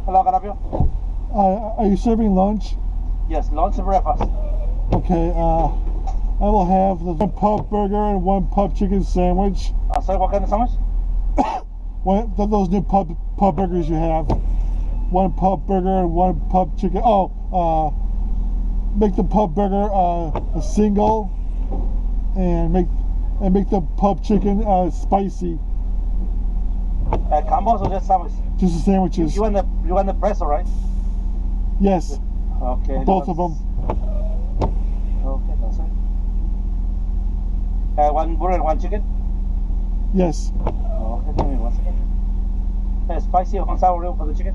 Hello, can I help you? Are you serving lunch? Yes, lunch and breakfast. Okay, I will have the one pub burger and one pub chicken sandwich. Sorry, what kind of sandwich? Those new pub burgers you have. One pub burger and one pub chicken. Oh, make the pub burger a single, and make the pub chicken spicy. Combos or just sandwich? Just the sandwiches. You want the pretzel, right? Yes. Okay. Both of them. Okay, that's it. One burger and one chicken? Yes. Okay, give me 1 second. Spicy or sour for the chicken?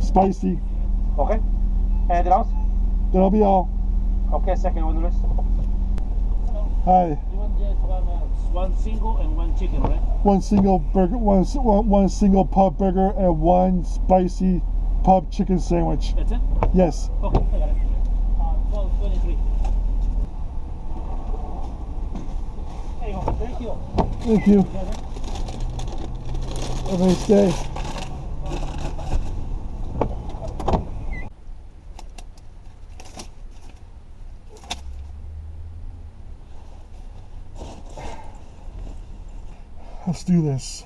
Spicy. Okay. Anything else? That'll be all. Okay, second on the list. Hi. You want just one single and one chicken, right? One single burger, one single pub burger, and one spicy pub chicken sandwich. That's it? Yes. Okay, I got it. 12:23. There you go. Thank you. Thank you. Have a nice day. Let's do this.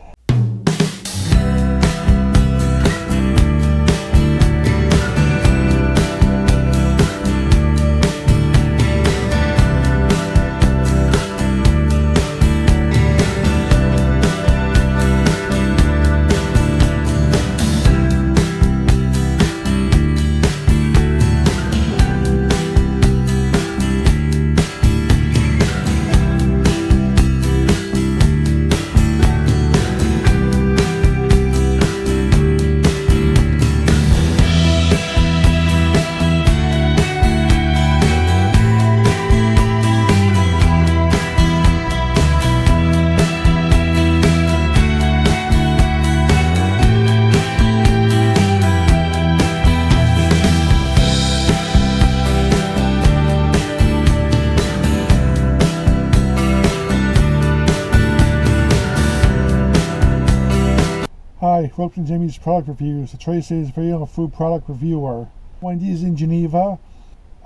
Hi, welcome to Jamie's Product Reviews. The Tracy's video food product reviewer. Wendy's in Geneva.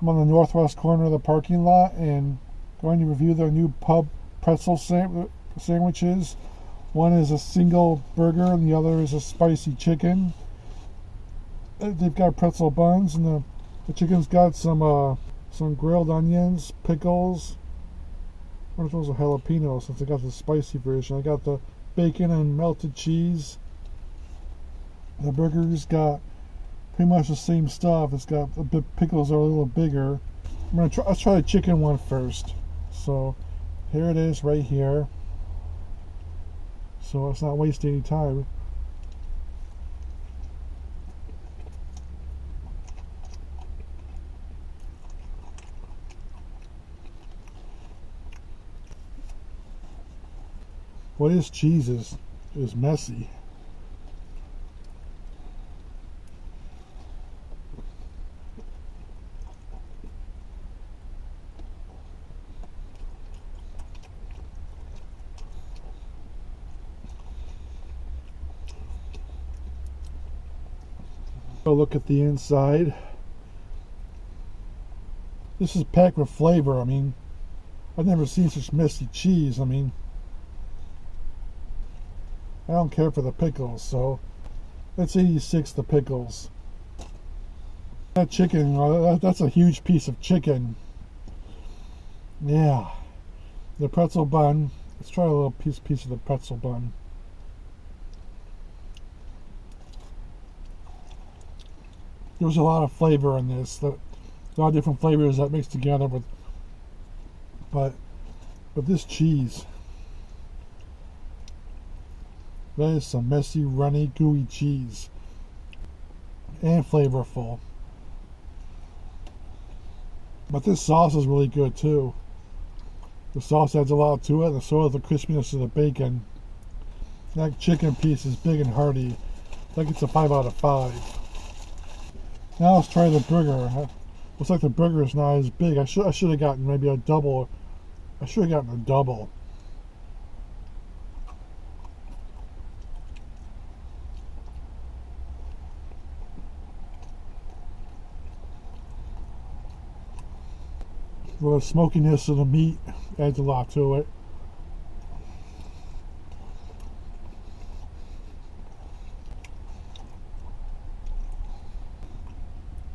I'm on the northwest corner of the parking lot and going to review their new pub pretzel sandwiches. One is a single burger and the other is a spicy chicken. They've got pretzel buns and the chicken's got some grilled onions, pickles. I wonder if those are jalapenos since I got the spicy version. I got the bacon and melted cheese. The burger's got pretty much the same stuff. It's got the pickles are a little bigger. Let's try the chicken one first. So here it is right here. So let's not waste any time. What is cheese is messy. Go look at the inside. This is packed with flavor. I mean, I've never seen such messy cheese. I mean, I don't care for the pickles, so that's 86 the pickles. That chicken, that's a huge piece of chicken. Yeah. The pretzel bun. Let's try a little piece of the pretzel bun. There's a lot of flavor in this. A lot of different flavors that mix together with, but this cheese, that is some messy, runny, gooey cheese, and flavorful. But this sauce is really good too. The sauce adds a lot to it, and so does the crispiness of the bacon. That chicken piece is big and hearty. I think it's a 5 out of 5. Now let's try the burger. Looks like the burger is not as big. I should have gotten maybe a double. I should have gotten a double. The smokiness of the meat adds a lot to it.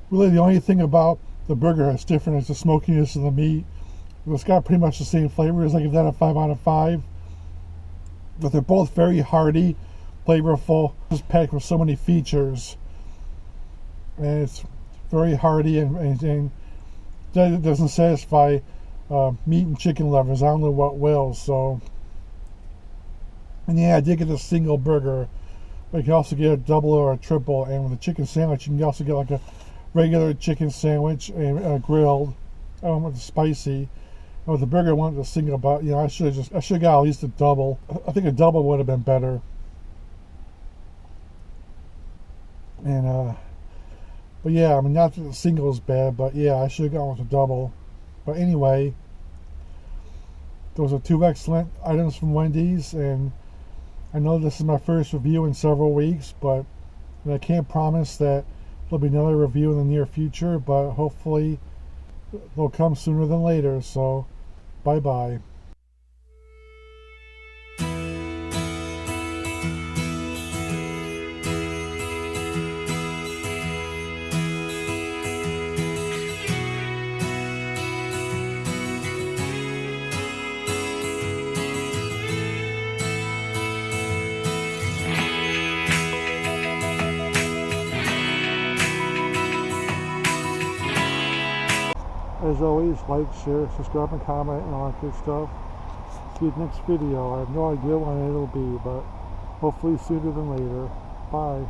Really, the only thing about the burger that's different is the smokiness of the meat. It's got pretty much the same flavors. I give that a 5 out of 5. But they're both very hearty, flavorful. It's packed with so many features. And it's very hearty and that doesn't satisfy meat and chicken lovers. I don't know what will. So, and yeah, I did get a single burger, but you can also get a double or a triple. And with a chicken sandwich, you can also get like a regular chicken sandwich and grilled. I don't want the spicy. And with the burger, I wanted a single, but you know, I should have got at least a double. I think a double would have been better. And but yeah, I mean, not that the single is bad, but yeah, I should have gone with a double. But anyway, those are two excellent items from Wendy's, and I know this is my first review in several weeks, but I can't promise that there'll be another review in the near future, but hopefully they'll come sooner than later. So, bye-bye. As always, like, share, subscribe, and comment, and all that good stuff. See you next video. I have no idea when it'll be, but hopefully sooner than later. Bye.